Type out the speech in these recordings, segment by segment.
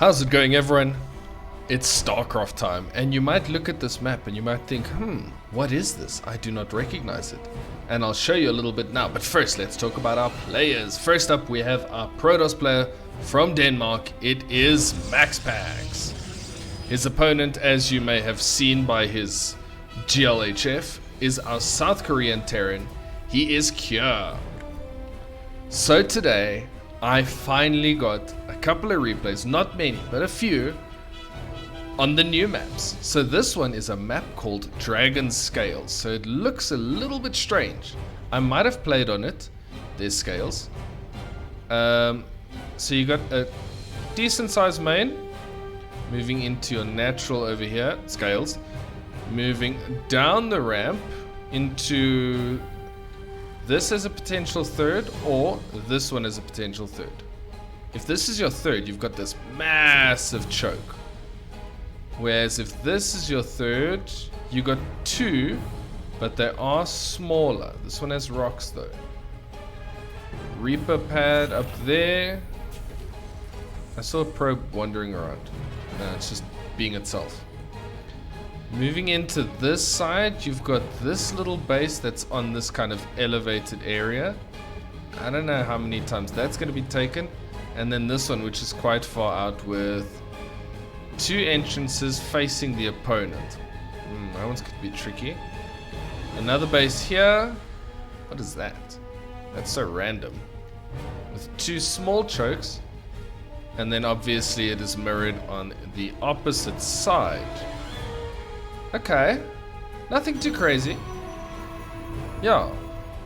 How's it going, everyone? It's StarCraft time, and you might look at this map and you might think, what is this? I do not recognize it. And I'll show you a little bit now, but first let's talk about our players. First up, we have our Protoss player from Denmark. It is MaxPax. His opponent, as you may have seen by his GLHF, is our South Korean Terran. He is Cure. So today, I finally got a couple of replays, not many, but a few, on the new maps. So this one is a map called Dragon Scales. So it looks a little bit strange. I might have played on it. There's scales. So you got a decent sized main. Moving into your natural over here, scales. Moving down the ramp into this as a potential third, or this one as a potential third. If this is your third, you've got this massive choke. Whereas if this is your third, you got two, but they are smaller. This one has rocks though. Reaper pad up there. I saw a probe wandering around. No, it's just being itself. Moving into this side, you've got this little base that's on this kind of elevated area. I don't know how many times that's going to be taken. And then this one, which is quite far out, with two entrances facing the opponent. That one's going to be tricky. Another base here. What is that? That's so random. With two small chokes. And then obviously it is mirrored on the opposite side. Okay, nothing too crazy. Yeah,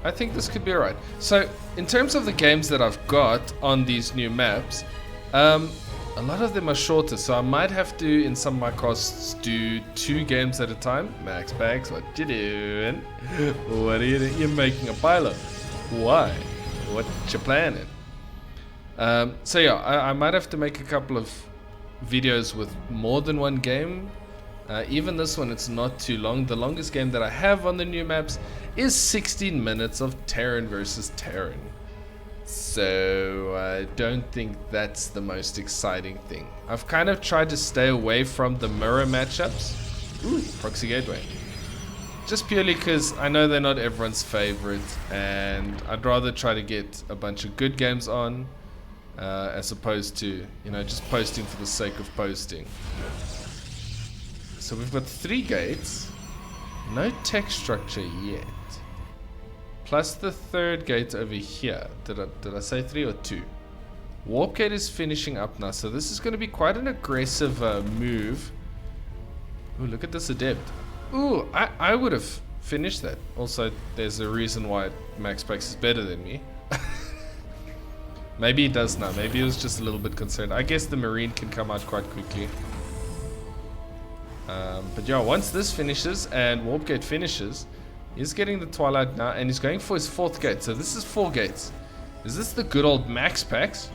I think this could be alright. So, in terms of the games that I've got on these new maps, a lot of them are shorter, so I might have to, in some of my costs, do 2 games at a time. MaxPax, what you doing? What are you doing? You're making a pile. Why? What you planning? So yeah, I might have to make a couple of videos with more than one game. Even this one, it's not too long. The longest game that I have on the new maps is 16 minutes of Terran versus Terran. So I don't think that's the most exciting thing. I've kind of tried to stay away from the mirror matchups. Ooh, proxy gateway. Just purely because I know they're not everyone's favorite, and I'd rather try to get a bunch of good games on as opposed to, you know, just posting for the sake of posting. So we've got 3 gates, no tech structure yet, plus the 3rd gate over here. Did I say 3 or 2? Warp gate is finishing up now, so this is going to be quite an aggressive move. Ooh, look at this adept. Ooh, I would have finished that. Also, there's a reason why MaxPax is better than me. Maybe he does now. Maybe he was just a little bit concerned. I guess the Marine can come out quite quickly. But yeah, once this finishes and Warp Gate finishes, he's getting the Twilight now, and he's going for his 4th gate. So this is 4 gates. Is this the good old MaxPax?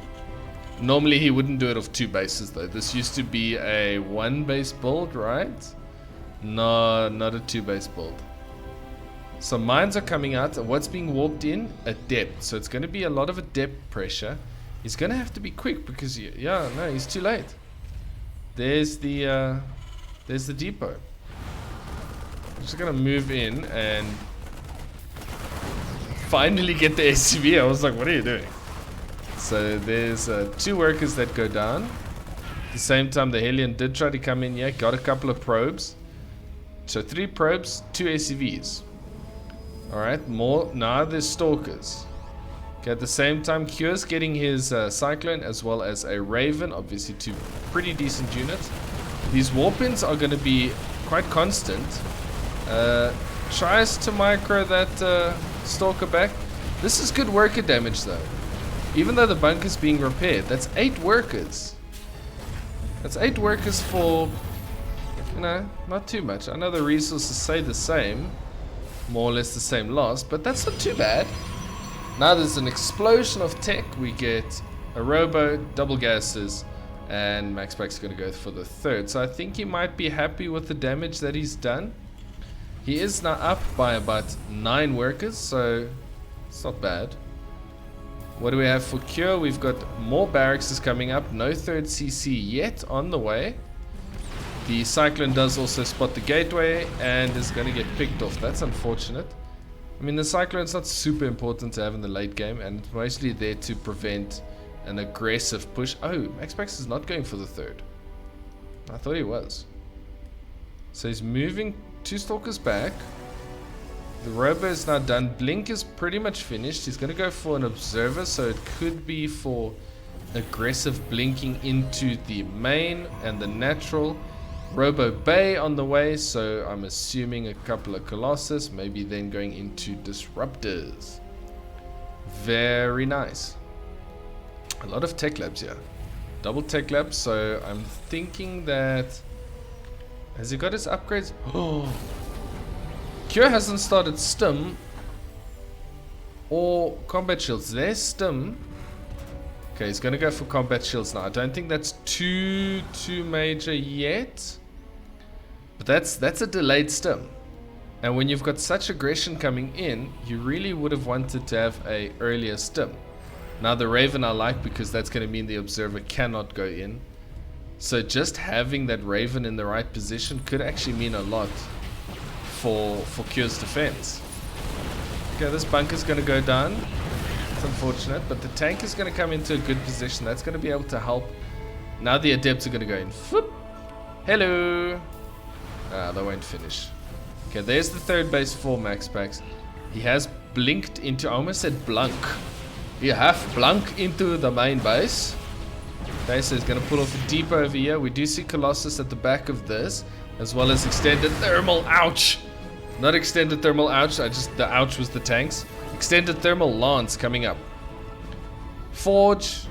Normally he wouldn't do it of 2 bases though. This used to be a 1 base build, right? No, not a 2 base build. So mines are coming out, and what's being warped in? Adept. So it's going to be a lot of adept pressure. He's going to have to be quick because, yeah, no, he's too late. There's the depot. I'm just gonna move in and finally get the SCV. I was like, what are you doing? So there's 2 workers that go down. At the same time, the Hellion did try to come in here, got a couple of probes. So 3 probes, 2 SCVs. Alright, more. Now there's Stalkers. Okay, at the same time, Cure's getting his Cyclone as well as a Raven. Obviously 2 pretty decent units. These warp-ins are going to be quite constant. Tries to micro that Stalker back. This is good worker damage though. Even though the bunker's being repaired, that's 8 workers. That's 8 workers for, you know, not too much. I know the resources say the same, more or less the same loss, but that's not too bad. Now there's an explosion of tech. We get a robo, double gases, and MaxPax is going to go for the 3rd. So I think he might be happy with the damage that he's done. He is now up by about 9 workers, so it's not bad. What do we have for Cure? We've got more barracks coming up. No third CC yet on the way. The Cyclone does also spot the gateway and is going to get picked off. That's unfortunate. I mean, the Cyclone's not super important to have in the late game, and it's mostly there to prevent an aggressive push. Oh, MaxPax is not going for the third. I thought he was. So he's moving 2 Stalkers back. The Robo is now done. Blink is pretty much finished. He's going to go for an Observer, so it could be for aggressive blinking into the main and the natural. Robo Bay on the way, so I'm assuming a couple of Colossus, maybe then going into Disruptors. Very nice. A lot of tech labs here. Double tech labs, so I'm thinking that... Has he got his upgrades? Oh, Cure hasn't started Stim or Combat Shields. There's Stim. Okay, he's going to go for Combat Shields now. I don't think that's too major yet. But that's a delayed Stim. And when you've got such aggression coming in, you really would have wanted to have a earlier Stim. Now the Raven I like because that's going to mean the Observer cannot go in. So just having that Raven in the right position could actually mean a lot for Cure's defense. Okay, this bunker's going to go down. It's unfortunate, but the tank is going to come into a good position. That's going to be able to help. Now the Adepts are going to go in. Whoop. Hello. They won't finish. Okay, there's the third base for MaxPax. He has blinked into, I almost said blunk. You have blunk into the main base. Okay, so he's going to pull off a depot over here. We do see Colossus at the back of this, as well as extended thermal. Ouch! Not extended thermal. Ouch! The ouch was the tanks. Extended thermal lance coming up. Forge.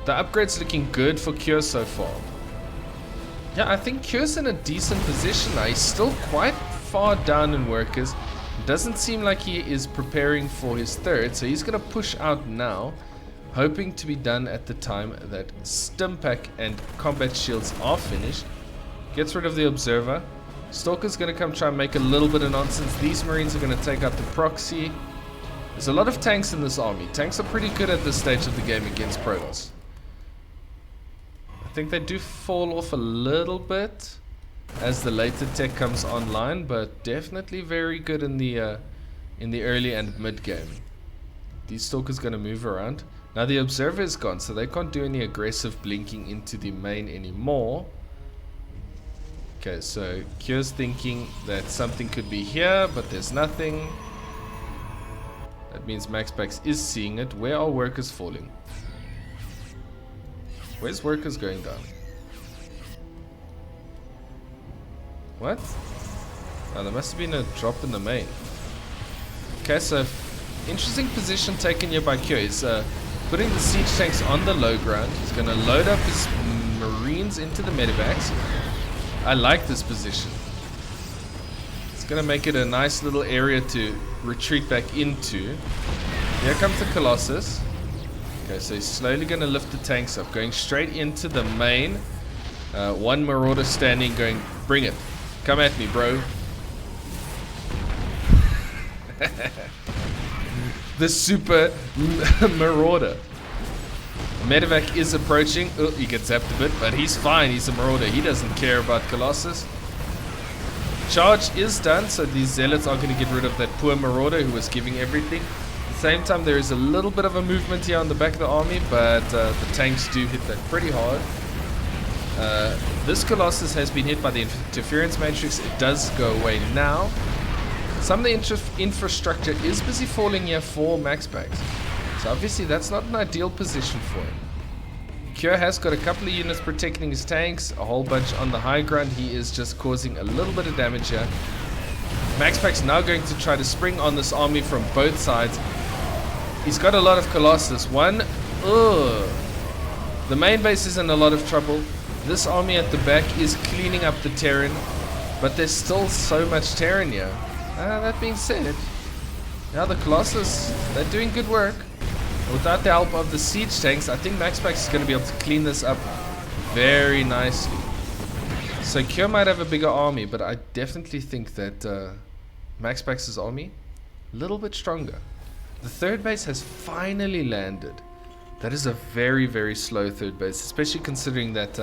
The upgrade's looking good for Cure so far. Yeah, I think Cure's in a decent position now. He's still quite far down in workers. Doesn't seem like he is preparing for his third, so he's going to push out now, hoping to be done at the time that Stimpack and Combat Shields are finished. Gets rid of the Observer. Stalker's going to come try and make a little bit of nonsense. These Marines are going to take out the Proxy. There's a lot of tanks in this army. Tanks are pretty good at this stage of the game against Protoss. I think they do fall off a little bit as the later tech comes online, but definitely very good in the early and mid game. These Stalkers going to move around. Now the Observer is gone, so they can't do any aggressive blinking into the main anymore. Okay, so Cure's thinking that something could be here, but there's nothing. That means MaxPax is seeing it. Where are workers falling? Where's workers going down? What? Oh, there must have been a drop in the main. Okay, so interesting position taken here by Cure. He's putting the siege tanks on the low ground. He's going to load up his Marines into the medevacs. I like this position. It's going to make it a nice little area to retreat back into. Here comes the Colossus. Okay, so he's slowly going to lift the tanks up, going straight into the main. One Marauder standing, going, bring it. Come at me, bro. The super Marauder. Medevac is approaching. Oh, he gets zapped a bit, but he's fine. He's a Marauder. He doesn't care about Colossus. Charge is done, so these Zealots are going to get rid of that poor Marauder who was giving everything. At the same time, there is a little bit of a movement here on the back of the army, but the tanks do hit that pretty hard. This Colossus has been hit by the interference matrix. It does go away now. Some of the infrastructure is busy falling here for MaxPax. So obviously that's not an ideal position for him. Cure has got a couple of units protecting his tanks, a whole bunch on the high ground. He is just causing a little bit of damage here. MaxPax now going to try to spring on this army from both sides. He's got a lot of Colossus. The main base is in a lot of trouble. This army at the back is cleaning up the Terran, but there's still so much Terran here. That being said, now the Colossus, they're doing good work. Without the help of the siege tanks, I think MaxPax is going to be able to clean this up very nicely. So Cure might have a bigger army, but I definitely think that MaxPax's army, a little bit stronger. The third base has finally landed. That is a very, very slow third base, especially considering that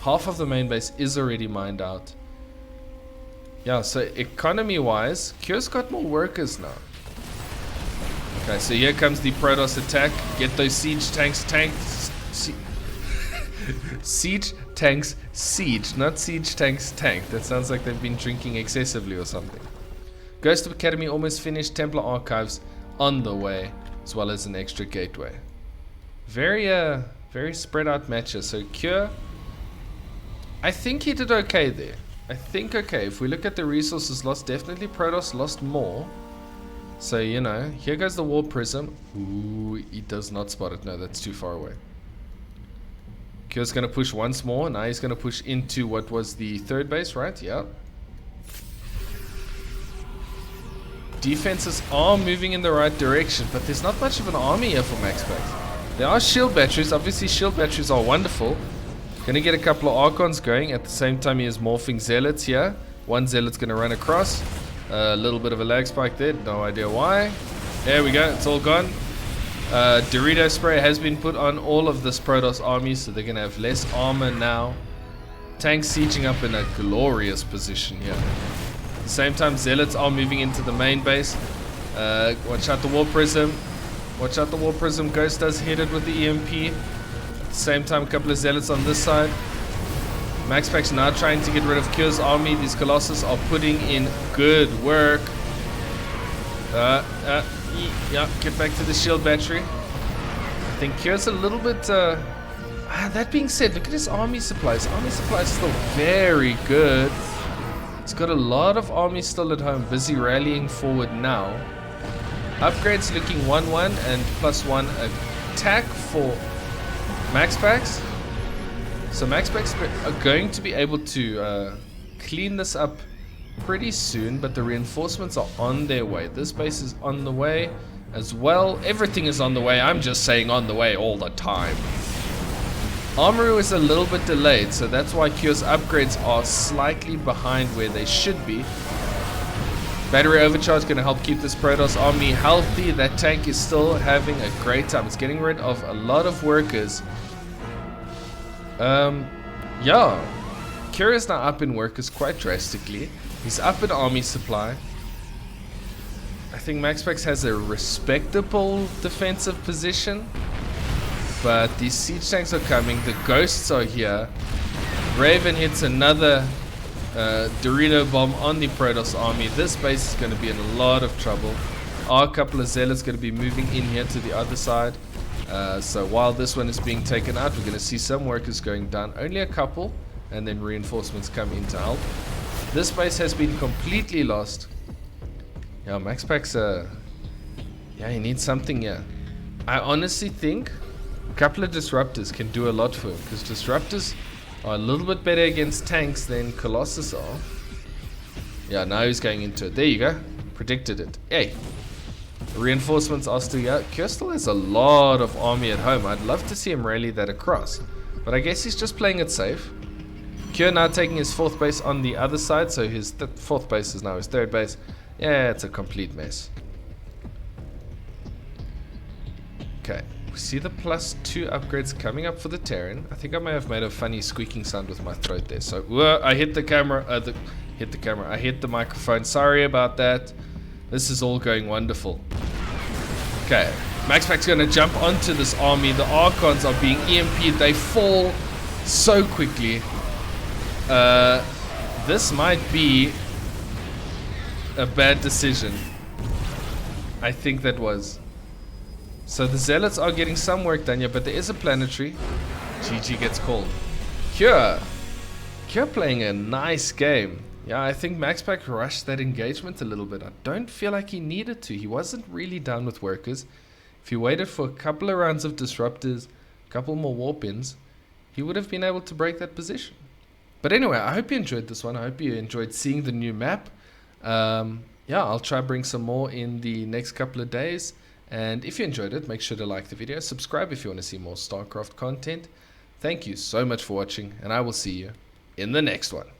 half of the main base is already mined out. Yeah, so economy-wise, Cure's got more workers now. Okay, so here comes the Protoss attack. Get those siege tanks tanked. Siege tanks siege, not siege tanks tanked. That sounds like they've been drinking excessively or something. Ghost Academy almost finished. Templar Archives on the way, as well as an extra gateway. Very spread out matches. So Cure, I think he did okay there. I think okay. If we look at the resources lost, definitely Protoss lost more. So, you know, here goes the War Prism. Ooh, he does not spot it. No, that's too far away. Cure's going to push once more. Now he's going to push into what was the third base, right? Yeah. Defenses are moving in the right direction, but there's not much of an army here for MaxPax. There are shield batteries. Obviously, shield batteries are wonderful. Gonna get a couple of Archons going. At the same time, he is morphing Zealots here. One Zealot's gonna run across. A little bit of a lag spike there. No idea why. There we go. It's all gone. Dorito spray has been put on all of this Protoss army, so they're gonna have less armor now. Tanks sieging up in a glorious position here. At the same time, Zealots are moving into the main base. Watch out the War Prism. Watch out the War Prism. Ghost does hit it with the EMP. At the same time, a couple of Zealots on this side. MaxPax now trying to get rid of Cure's army. These Colossus are putting in good work. Yeah, get back to the shield battery. I think Cure's a little bit... that being said, look at his army supplies. Army supplies still very good. He's got a lot of army still at home, busy rallying forward now. Upgrades looking 1-1 and +1 attack for MaxPax. So MaxPax are going to be able to clean this up pretty soon, but the reinforcements are on their way. This base is on the way as well. Everything is on the way. I'm just saying on the way all the time. Armory is a little bit delayed, so that's why Cure's upgrades are slightly behind where they should be. Battery overcharge is going to help keep this Protoss army healthy. That tank is still having a great time. It's getting rid of a lot of workers. Yeah. Cure is now up in workers quite drastically. He's up in army supply. I think MaxPax has a respectable defensive position. But these siege tanks are coming. The ghosts are here. Raven hits another Dorito bomb on the Protoss army. This base is going to be in a lot of trouble. A couple of Zealots going to be moving in here to the other side. So while this one is being taken out, we're going to see some workers going down. Only a couple. And then reinforcements come in to help. This base has been completely lost. Yeah, MaxPax, yeah, he needs something here. I honestly think a couple of disruptors can do a lot for him, because disruptors are a little bit better against tanks than Colossus are. Yeah, now he's going into it. There you go. Predicted it. Hey. The reinforcements are still here. Cure still has a lot of army at home. I'd love to see him rally that across. But I guess he's just playing it safe. Cure now taking his fourth base on the other side. So his fourth base is now his third base. Yeah, it's a complete mess. Okay. We see the +2 upgrades coming up for the Terran. I think I may have made a funny squeaking sound with my throat there. So I hit the camera. I hit the microphone. Sorry about that. This is all going wonderful. Okay. MaxPax's going to jump onto this army. The Archons are being EMP'd. They fall so quickly. This might be a bad decision. I think that was. So the Zealots are getting some work done here, but there is a planetary. GG gets called. Cure playing a nice game. Yeah, I think MaxPax rushed that engagement a little bit. I don't feel like he needed to. He wasn't really down with workers. If he waited for a couple of rounds of disruptors, a couple more warp-ins, he would have been able to break that position. But anyway, I hope you enjoyed this one. I hope you enjoyed seeing the new map. Yeah, I'll try bring some more in the next couple of days. And if you enjoyed it, make sure to like the video. Subscribe if you want to see more StarCraft content. Thank you so much for watching, and I will see you in the next one.